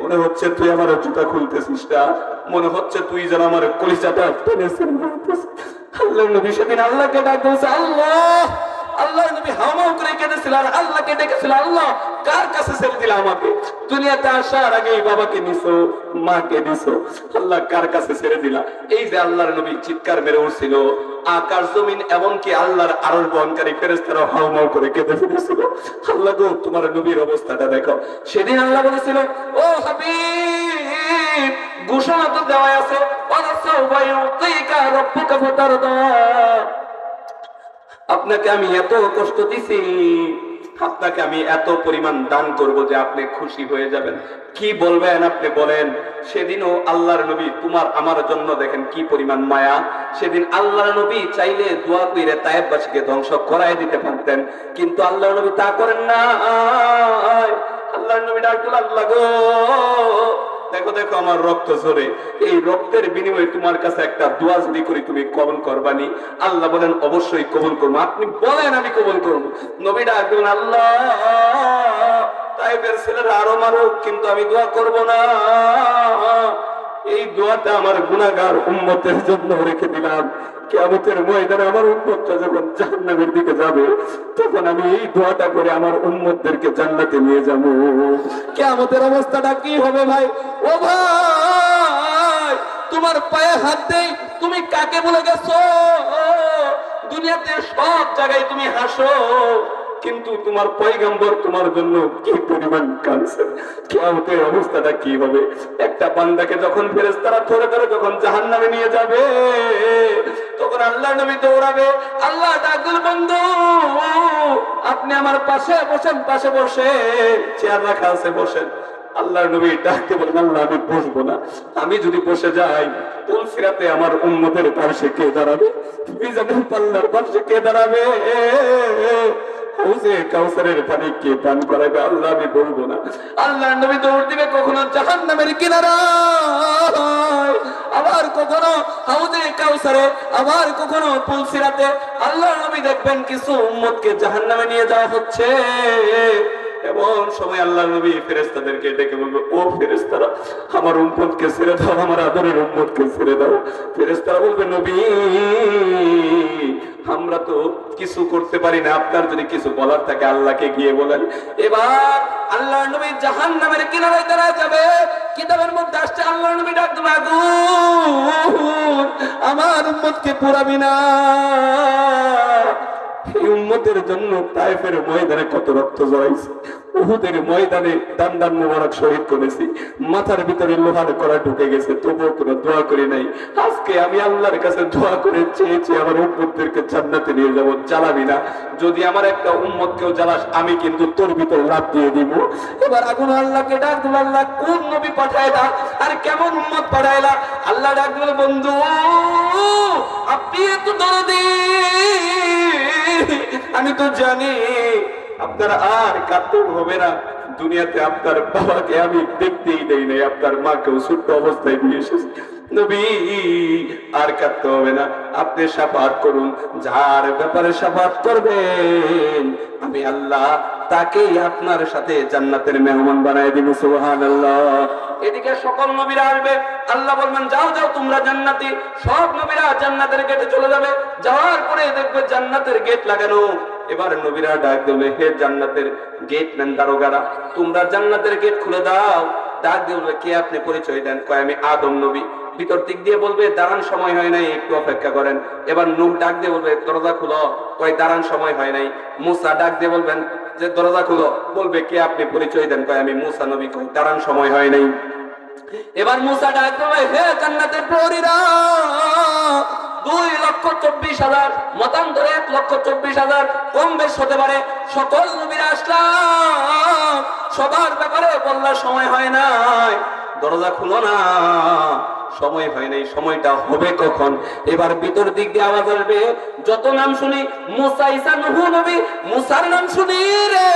মনে হচ্ছে তুই আমার জুতা খুলতেছিস না, মনে হচ্ছে তুই যেন আমার কলিজাটা টেনেছিস। আল্লাহর নবী সেদিন আল্লাহকে ডাক দিয়েছে, আল্লাহ। আল্লাহর নবী হাওমাও করে কেঁদেছিল আর আল্লাহকে ডেকেছিল, আল্লাহ কার কাছে ছেড়ে দিলা আমাকে? দুনিয়াতে আসার আগেই বাবাকে নিছো, মাকে দিছো, আল্লাহ কার কাছে ছেড়ে দিলা? এই যে আল্লাহর নবী চিৎকার মেরে উঠছিল, আকাশ জমিন এমনকি আল্লাহর আরশ বহনকারী ফেরেশতারা হাওমাও করে কেঁদে ফেলেছিল। আল্লাহ গো, তোমার নবীর অবস্থাটা দেখো। সেদিন আল্লাহ বলেছিল, ও হাবিব, ঘোষণা তো দেওয়া আছে, আপনাকে আমি এত কষ্ট দিছি, আপনাকে আমি এত পরিমাণ দান করব যে আপনি খুশি হয়ে যাবেন। কি বলবেন আপনি বলেন? সেদিনও আল্লাহর নবী তোমার আমার জন্য দেখেন কি পরিমাণ মায়া। সেদিন আল্লাহর নবী চাইলে দোয়া কইরে তায়েফবাসীকে ধ্বংস করায় দিতে পারতেন, কিন্তু আল্লাহর নবী তা করেন না। আল্লাহর নবী ডাকল, আল্লাহ গো, দেখো দেখো আমার রক্ত ঝরে, এই রক্তের বিনিময়ে তোমার কাছে একটা দোয়া যদি করি তুমি কবুল করবানি? আল্লাহ বলেন, অবশ্যই কবুল করবো। আপনি বলেন, আমি কবুল করবো। নবী ডাকলেন, আল্লাহ তাইফের ছেলেরা আরো মারুক, কিন্তু আমি দোয়া করব না। এই দোয়াটা আমার গুনাহগার উম্মতের জন্য রেখে দিলাম। কিয়ামতের ময়দানে আমার উম্মতটা যখন জাহান্নামের দিকে যাবে, তখন আমি এই দোয়াটা করে আমার উম্মতদেরকে জান্নাতে নিয়ে যাব। কিয়ামতের অবস্থাটা কি হবে ভাই? ও ভাই, তোমার পায়ে হাত দেই, তুমি কাকে বলে গেছো? দুনিয়াতে সব জায়গায় তুমি হাসো, কিন্তু তোমার পয়গম্বর তোমার জন্য কি পরিমাণ কাঁদছেন। কিয়ামতের অবস্থাটা কি হবে? একটা বান্দাকে যখন ফেরেশতারা ধরে ধরে যখন জাহান্নামে নিয়ে যাবে, তখন আল্লাহ নবী দৌড়াবে, আল্লাহ ডাকল, বন্ধু আপনি আমার পাশে বসেন, পাশে বসে চেয়ার রাখা আছে, বসেন। আল্লাহ নবী ডাকতে বলেন, আল্লাহ আমি বসবো না, আমি যদি বসে যাই পুলসিরাতে আমার উম্মতের পাশে কে দাঁড়াবে? মিজানুল পাল্লার পাশে কে দাঁড়াবে? কাউসারের পানি কে পান করাবে? আল্লাহ আমি বলবো না। আল্লাহ নবী দৌড় দিবে কখনো জাহান্নামের কিনারায়, আবার কখনো হাউজে কাউসারে, আবার কখনো পুলসিরাতে। আল্লাহ নবী দেখবেন কিছু উম্মতকে জাহান্নামে নিয়ে যাওয়া হচ্ছে। এমন সময় আল্লাহ নবী ফেরেশতাদেরকে ডেকে বলবে, ও ফেরেশতারা, আমার উম্মতকে ছেড়ে দাও, আমার আদরের উম্মতকে ছেড়ে দাও। ফেরেশতারা বলবে, নবী আমরা তো কিছু করতে পারি না, আপনার যদি কিছু বলার থাকে আল্লাহকে গিয়ে বলেন। এবার আল্লাহ নবী জাহান্নামের কিনারায় দাঁড়ায় যাবে। কিতাবের মধ্যে আসছে আল্লাহ নবী ডাক দেবে, আগুন আমার উম্মতকে পোড়াবি না। এই উম্মতের জন্য তায়েফের ময়দানে কত রক্ত ঝরাইছে, উহুদের ময়দানে দান দান মোবারক শহীদ করেছি, মাথার ভিতরে লোহার কড়া ঢুকে গেছে, তবুও কোনো দোয়া করি নাই। আজকে আমি আল্লাহর কাছে দোয়া করে চেয়েছি আমার উম্মতদেরকে জান্নাতে নিয়ে যাব, জ্বালাবি না। যদি আমার একটা উম্মতকেও জ্বালাস আমি কিন্তু তোর ভিতর লাভ দিয়ে দিব। এবার আগুন আল্লাহকে ডাক দিল, আল্লাহ কোন নবী পাঠাইলা আর কেমন উম্মত পাঠাইলা? আল্লাহ ডাক দিল, বন্ধু আপনি এত দরদি, আমি তো জানি আপনার আর কাঁদতে হবে না। দুনিয়াতে আপনার বাবাকে আমি দেখতেই দেই নাই, আপনার মাকেও ছোট্ট অবস্থায় দিয়ে এসেছি। নবী আর কাঁদতে হবে না, আপনি শাফাত করুন। যার ব্যাপারে শাফাত করবেন আমি আল্লাহ তাকেই আপনার সাথে জান্নাতের মেহমান বানায় দিব। সুবহানাল্লাহ। এদিকে সকল নবীরা আসবে, আল্লাহ বলবেন যাও যাও তোমরা জান্নাতি। সব নবীরা জান্নাতের গেটে চলে যাবে, যাওয়ার পরে দেখবে জান্নাতের গেট লাগানো। এবার নবীরা ডাক দেবে, হে জান্নাতের গেট ম্যান, দারোগারা তোমরা জান্নাতের গেট খুলে দাও। ডাক দেবে, কে আপনি? পরিচয় দেন। কয় আমি আদম নবী। ভিতর দিক দিয়ে বলবে দাঁড়ান সময় হয় নাই, একটু অপেক্ষা করেন। এবার নূহ ডাক দিয়ে বলবে দরজা খুলো। কয় দাঁড়ান সময় হয় নাই। মুসা ডাক দিয়ে বলবেন যে দরজা খুলো। বলবে কে আপনি? পরিচয় দেন। কয় আমি মুসা নবী। কয় দাঁড়ান সময় হয় নাই। এবার মুসা ডাক দেবে, হে জান্নাতের প্রহরীরা, 2,24,000 মতান্তরে 1,24,000 কম বেশ হতে পারে, সকল নবীরা আসলাম, সবার ব্যাপারে বললার সময় হয় নাই, দরজা খুলো না, সময় হয় নাই। সময়টা হবে কখন? এবার ভিতর দিক দিয়ে আওয়াজ আসবে, যত নাম শুনি মুসা, ঈসা, নূহ নবী, মুসার নাম শুনি রে,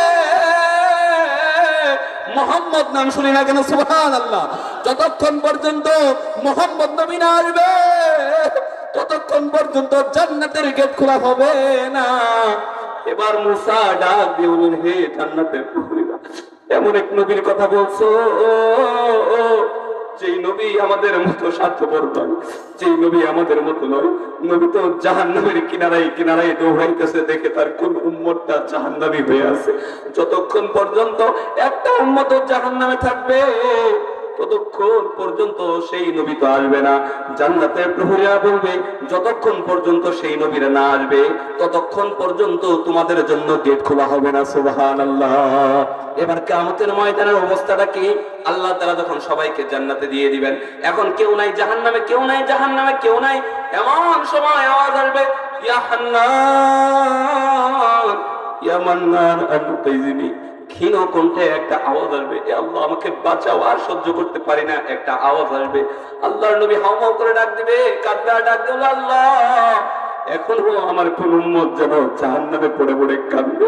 মুহাম্মদ নাম শুনি না কেন? সুবহানাল্লাহ। যতক্ষণ পর্যন্ত মুহাম্মদ নবী না আসবে ততক্ষণ পর্যন্ত জান্নাতের গেট খোলা হবে না। এবার মুসা ডাক দিয়ে বললেন, হে জান্নাতের প্রহরীরা, এমন এক নবীর কথা বলছো যেই নবী আমাদের মতো স্বার্থপর নয়, যেই নবী আমাদের মতো নয়। নবী তো জাহান্নামের কিনারায় কিনারায় দৌড়াইতেছে, দেখে তার কোন উম্মতটা জাহান্নামী হয়ে আছে। যতক্ষণ পর্যন্ত একটা উম্মত জাহান্নামে থাকবে ততক্ষণ পর্যন্ত সেই নবী তো আসবে না। জান্নাতের প্রহরীরা বলবে, যতক্ষণ পর্যন্ত সেই নবীরা না আসবে ততক্ষণ পর্যন্ত তোমাদের জন্য গেট খোলা হবে না। সুবহানাল্লাহ। এবার কিয়ামতের ময়দানের অবস্থাটা কি? আল্লাহ তাআলা যখন সবাইকে জান্নাতে দিয়ে দিবেন, এখন কেউ নাই জাহান্নামে, কেউ নাই জাহান্নামে, কেউ নাই। এমন সময় আওয়াজ আসবে, ইয়া হান্নান ইয়া মান্নান আনকিযনি। ক্ষীণ কণ্ঠে একটা আওয়াজ আসবে, এ আল্লাহ আমাকে বাঁচাও, আর সহ্য করতে পারি না। একটা আওয়াজ আসবে, আল্লাহর নবী হাউমাউ করে ডাক দিবে, কাঁদবে, ডাক দেবে, আল্লাহ এখনো আমার কোন উম্মত যেন জাহান্নামে পড়ে পড়ে কাঁদবে।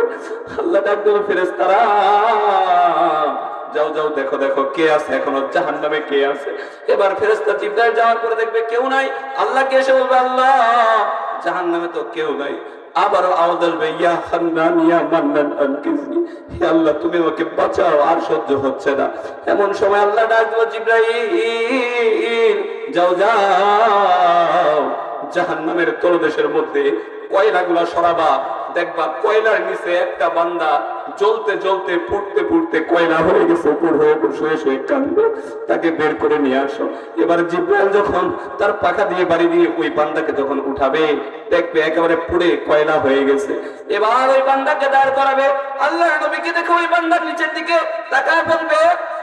আল্লাহ ডাক দেবে, ফেরেশতারা যাও যাও, দেখো দেখো কে আছে এখনো জাহান্নামে, কে আছে। এবার ফেরেশতা জিবরাইল যাওয়ার পরে দেখবে কেউ নাই। আল্লাহকে এসে বলবে, আল্লাহ জাহান্নামে তো কেউ নাই। আবারও আওয়াজ আসবে, ইয়া হান্নান ইয়া মান্নান আনকিসনি, হে আল্লাহ তুমি আমাকে বাঁচাও, আর সহ্য হচ্ছে না। এমন সময় আল্লাহ ডাক দিল, জিবরাইল যাও যাও জাহান্নামের তলদেশের মধ্যে কয়লাগুলা সরাবা, দেখবা কয়লার নিচে একটা বান্দা জ্বলতে জ্বলতে পুড়তে পুড়তে কয়লা হয়ে গেছে, উপর হয়ে শুয়ে শুয়ে কান্দে, তাকে বের করে নিয়ে আসো। এবার জিবরাইল যখন তার পাখা দিয়ে বাড়ি দিয়ে ওই বান্দাকে যখন উঠাবে, দেখবে একেবারে পুড়ে কয়লা হয়ে গেছে। এবার ওই বান্দাকে দাঁড় করাবে, আল্লাহর নবীকে দেখে ওই বান্দার নিচের দিকে তাকায় বলবে,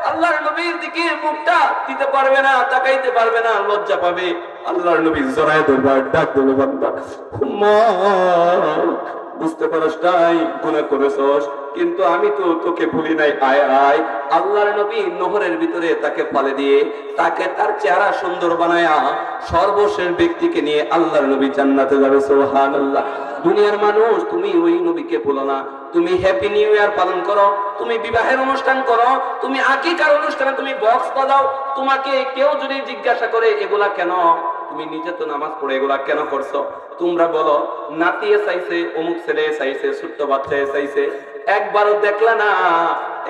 আল্লাহর নবীর দিকে মুখটা দিতে পারবে না, তাকাইতে পারবে না, লজ্জা পাবে। আল্লাহর নবী জড়ায় ধরবার ডাক দিল, বান্দা বুঝতে পারস নাই গুনাহ করেছস, কিন্তু আমি তো তোকে ভুলি নাই, আয় আয়। আল্লাহর নবী নহরের ভিতরে তাকে ফেলে দিয়ে তাকে তার চেহারা সুন্দর বানায়া সর্বশেষ ব্যক্তিকে নিয়ে আল্লাহর নবী জান্নাতে যাবে। সুবহানাল্লাহ। দুনিয়ার মানুষ, তুমি ওই নবীকে ভুলো না। তুমি হ্যাপি নিউ ইয়ার পালন করো, তুমি বিবাহের অনুষ্ঠান করো, তুমি আকিকার অনুষ্ঠানে তুমি বক্স বাজাও, তোমাকে কেউ যদি জিজ্ঞাসা করে এগুলা কেন, তুমি নিজে তো নামাজ পড়ে এগুলা কেন করছো, তোমরা বলো নাতিয়ে চাইছে, অমুক ছেলে চাইছে, ছোট্ট বাচ্চা চাইছে, একবারও দেখলা না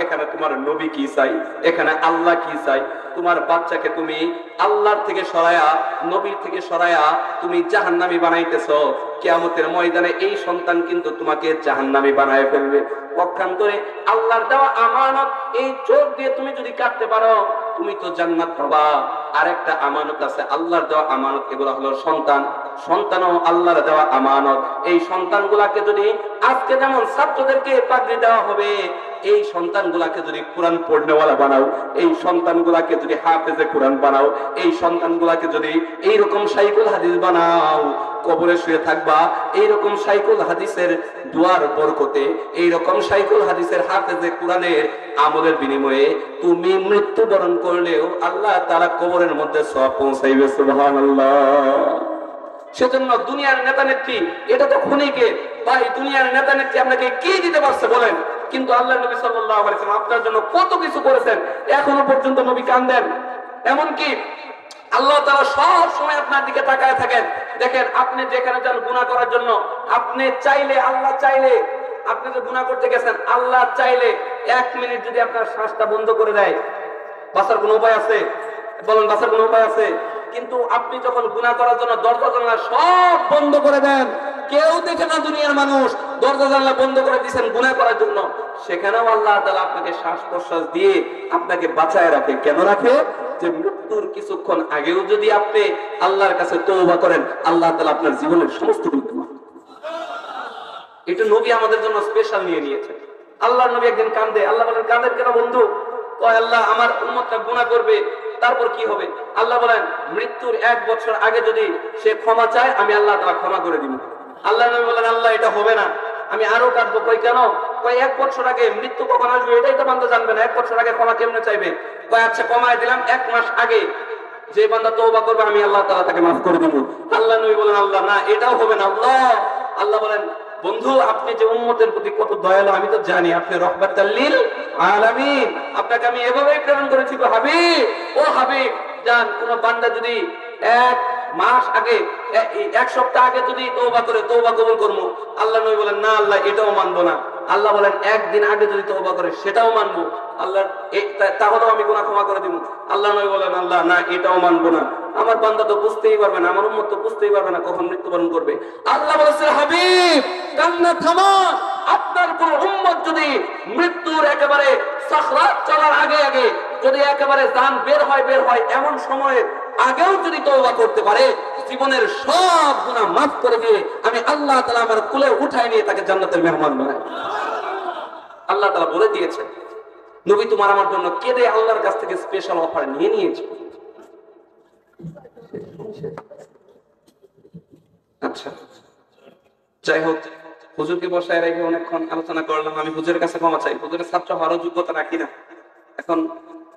এখানে তোমার নবী কি চাই, এখানে আল্লাহ কি চাই। তোমার বাচ্চাকে তুমি আল্লাহর থেকে সরায়া, নবীর থেকে সরায়া তুমি জাহান্নামী বানাইতেছো। কিয়ামতের ময়দানে এই সন্তান কিন্তু তোমাকে জাহান্নামী বানায় ফেলবে। পক্ষান্তরে আল্লাহর দেওয়া আমানত, এই চোখ দিয়ে তুমি যদি কাটতে পারো, তুমি তো জান্নাত পাবা। আরেকটা আমানত আছে, আল্লাহর দেওয়া আমানত, এগুলো হলো সন্তান। সন্তানও আল্লাহর দেওয়া আমানত। এই সন্তানগুলাকে যদি আজকে যেমন ছাত্রদেরকে পাগড়ি দেওয়া হবে, এই সন্তানগুলাকে যদি কোরআন পড়নেওয়ালা বানাও, এই সন্তানগুলাকে যদি হাফেজে কোরআন বানাও, এই সন্তানগুলাকে যদি এইরকম শাইখুল হাদিস বানাও, কবরে শুয়ে থাকবা এইরকম শাইখুল হাদিসের দুয়ার বরকতে, এইরকম শাইখুল হাদিসের হাফেজে কোরআনের আমলের বিনিময়ে তুমি মৃত্যুবরণ করলেও আল্লাহ তাআলা কবরের মধ্যে সওয়াব পৌঁছাইবে। সুবহানাল্লাহ। সেজন্য দুনিয়ার নেতা নেত্রী, এটা তো খুনিকে ভাই, দুনিয়ার নেতা নেত্রী আপনাকে কি দিতে পারছে বলেন? কিন্তু আল্লাহ নবী সাল্লাল্লাহু আলাইহি ওয়াসাল্লাম আপনার জন্য কত কিছু করেছেন, এখনো পর্যন্ত নবী কান্দেন। এমনকি আল্লাহ তাআলা সব সময় আপনার দিকে তাকায় থাকেন। দেখেন, আপনি যেখানে যান গুনাহ করার জন্য, আপনি চাইলে, আল্লাহ চাইলে, আপনি যে গুনাহ করতে গেছেন, আল্লাহ চাইলে 1 মিনিট যদি আপনার শ্বাসটা বন্ধ করে দেয়, বাঁচার কোনো উপায় আছে? বলেন, বাঁচার কোনো উপায় আছে? কিন্তু আপনি যখন গুনাহ করার জন্য দরজা জানলা সব বন্ধ করে দেন, কেউ দেখে না দুনিয়ার মানুষ, দরজা জানলা বন্ধ করে দিয়েছেন গুনাহ করার জন্য, সেখানেও আল্লাহ তাআলা আপনাকে শ্বাস প্রশ্বাস দিয়ে আপনাকে বাঁচায় রাখে। কেন রাখে? যে মৃত্যুর কিছুক্ষণ আগেও যদি আপনি আল্লাহর কাছে তওবা করেন, আল্লাহ তাআলা আপনার জীবনের সমস্ত গুনাহ মাফ করে। এটা নবী আমাদের জন্য স্পেশাল নিয়ে নিয়েছে। আল্লাহর নবী একদিন কাঁদে, আল্লাহ বলেন, কাঁদেন কেন বন্ধু? কয়, আল্লাহ আমার উম্মতটা গুনাহ করবে, তারপর কি হবে? আল্লাহ বলেন, মৃত্যুর 1 বছর আগে যদি সে ক্ষমা চায়, আমি আল্লাহ তাআলা ক্ষমা করে দিব। আল্লাহ নবী বলেন, আল্লাহ এটা হবে না, আমি আরো কাঁদবো। কই কেন? কয় 1 বছর আগে, মৃত্যু কখন আসবে এটাই তো বান্দা জানবে না, 1 বছর আগে ক্ষমা কেমনে চাইবে? কয় আচ্ছা কমায় দিলাম, 1 মাস আগে যে বান্দা তওবা করবে, আমি আল্লাহ তাআলা তাকে মাফ করে দিব। আল্লাহ নবী বলেন, আল্লাহ না, এটাও হবে না। আল্লাহ বলেন, বন্ধু আপনি যে উম্মতের প্রতি কত দয়ালু আমি তো জানি, আপনি রাহমাতাল লিল আলামিন, আপনাকে আমি এভাবেই প্রেরণ করেছি গো হাবিব। ও হাবিব জান, কোন বান্দা যদি 1 মাস আগে, 1 সপ্তাহ আগে যদি তওবা করে, তওবা কবুল করবো। আল্লাহ নবী বলেন, না আল্লাহ এটাও মানবো না। আল্লাহ বলেন, 1 দিন আগে যদি তওবা করে, সেটাও মানবো, আল্লাহ তাহলেও আমি গুনাহ ক্ষমা করে দিব। আল্লাহ নবী বলেন, আল্লাহ না এটাও মানবো না। আমার বান্দা তো বুঝতেই পারবে না, আমার উম্মত তো বুঝতেই পারবে না কখন মৃত্যুবরণ করবে। আল্লাহ বলেছেন, হাবিব কান্না থামান, আপনার কোন উম্মত যদি মৃত্যুর একেবারে সাকরাত চলার আগে আগে যদি একেবারে জান বের হয় এমন সময়ে আগেও যদি তওবা করতে পারে, জীবনের সব গুনাহ মাফ করে দিয়ে আমি আল্লাহ তাআলা আমার কোলে উঠায় নিয়ে তাকে জান্নাতের মেহমান বানাই। আল্লাহ তাআলা বলে দিয়েছেন, নবী তোমার আমার জন্য কেঁদে আল্লাহর কাছ থেকে স্পেশাল অফার নিয়ে নিয়েছে। আচ্ছা যাই হোক, হুজুরকে বসায় রেখে অনেকক্ষণ আলোচনা করলাম। আমি হুজুরের কাছে ক্ষমা চাই, হুজুরের ছাত্র হওয়ার যোগ্যতা রাখি না। এখন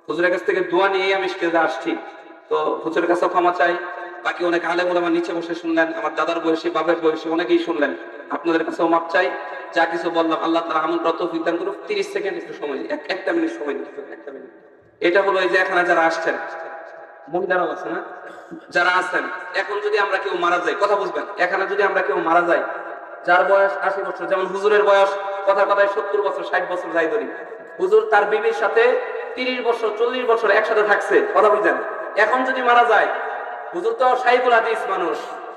হুজুরের কাছ থেকে দোয়া নিয়ে আমি স্টেজে আসছি, তো হুজুরের কাছে ক্ষমা চাই। বাকি অনেক আলেম ওলামা নিচে বসে শুনলেন, আমার দাদার বয়সী, বাবার বয়সী অনেকেই শুনলেন, আপনাদের কাছেও মাপ চাই। যা কিছু বললাম আল্লাহ তাআলা আমল করা তৌফিক দান করুন। 30 সেকেন্ড একটু সময়, 1 মিনিট সময় দিতে, 1 মিনিট। এটা হলো এই যে এখানে যারা আসছেন, মহিলারাও আছে না, যারা আছেন, এখন যদি আমরা কেউ মারা যাই, কথা বুঝবেন, এখানে যদি আমরা কেউ মারা যাই, যার বয়স 80 বছর, যেমন হুজুরের বয়স কথা কথায় 70 বছর 60 বছর যাই ধরি, হুজুর তার বিবির সাথে 30 বছর 40 বছর একসাথে থাকছে, কথা বুঝলেন। এখন যদি মারা যায়, হুজুর তো শাইখুল হাদিস মানুষ,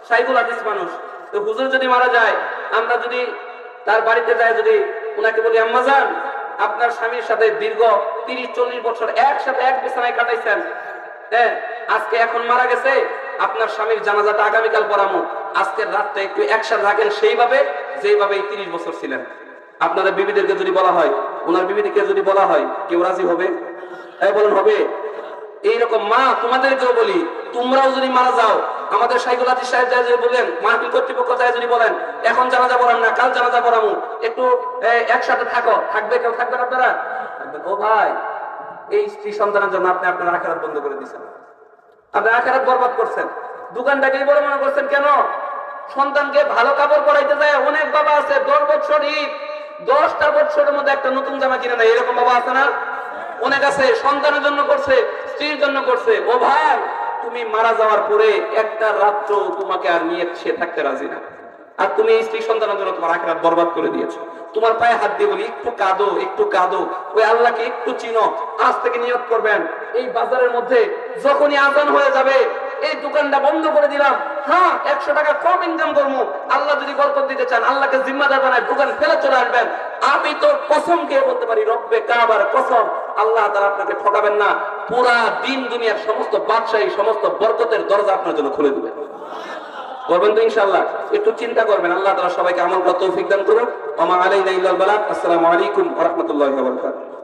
শাইখুল হাদিস মানুষ, তো হুজুর যদি মারা যায়, আমরা যদি তার বাড়িতে যাই, যদি উনাকে বলি আম্মাজান আপনার স্বামীর সাথে দীর্ঘ 30-40 বছর একসাথে এক বিছানায় কাটাইছেন, হ্যাঁ আজকে এখন মারা গেছে, আপনার স্বামীর জানাজাটা আগামীকাল পড়ামু, আজকের রাতটা একটু একসাথে থাকেন সেইভাবে যেভাবে এই 30 বছর ছিলেন। আপনাদের বিবিদেরকে যদি বলা হয়, ওনার বিবিদেরকে যদি বলা হয়, কেউ রাজি হবে? বলেন হবে? এইরকম মা তোমাদেরকেও বলি, তোমরাও যদি মারা যাও, আমাদের শাইখুল হাদিস সাহেব যায় যদি বলেন, মাহফিল কর্তৃপক্ষ যায় যদি বলেন এখন জানাজা পড়ান না, কাল জানাজা পড়ামু, একটু একসাথে থাকো, থাকবে কেউ? থাকবেন আপনারা? ও ভাই, এই স্ত্রী সন্তানের জন্য আপনি আপনার আখিরাত বন্ধ করে দিচ্ছেন, আপনি আখিরাত বরবাদ করছেন। দোকানটাকেই বড় মনে করছেন কেন? সন্তানকে ভালো কাপড় পরাইতে যায় অনেক বাবা আছে, 10 বছর ঈদ, 10টা বছরের মধ্যে একটা নতুন জামা কিনে নেয়, এরকম বাবা আছে না? অনেক আছে। সন্তানের জন্য করছে, স্ত্রীর জন্য করছে। ও ভাই, তুমি মারা যাওয়ার পরে একটা রাত্র তোমাকে আর নিয়ে সে থাকতে রাজি না, আর তুমি এই স্ত্রী সন্তানের জন্য তোমার আখিরাত বরবাদ করে দিয়েছো। তোমার পায়ে হাত দিয়ে বলি, একটু কাঁদো, একটু কাঁদো, ওই আল্লাহকে একটু চিনো। আজ থেকে নিয়ত করবেন, এই বাজারের মধ্যে যখনই আজান হয়ে যাবে, এই দোকানটা বন্ধ করে দিলাম, হ্যাঁ 100 টাকা কম ইনকাম করবো, আল্লাহ যদি বরকত দিতে চান, আল্লাহকে জিম্মাদার বানায় দোকান ফেলে চলে আসবেন। আমি তো কসম খেয়ে বলতে পারি, রব্বে কাবার কসম, আল্লাহ তাআলা আপনাকে ঠকাবেন না, পুরা দিন দুনিয়ার সমস্ত বাদশাহী, সমস্ত বরকতের দরজা আপনার জন্য খুলে দিবেন। করবেন তো ইনশাআল্লাহ? একটু চিন্তা করবেন। আল্লাহ তাআলা সবাইকে আমল করার তৌফিক দান করুন। ওয়া মা আলাইনা ইল্লাল বালাগ। আসসালামু আলাইকুম ওয়া রাহমাতুল্লাহি ওয়া বারাকাতুহু।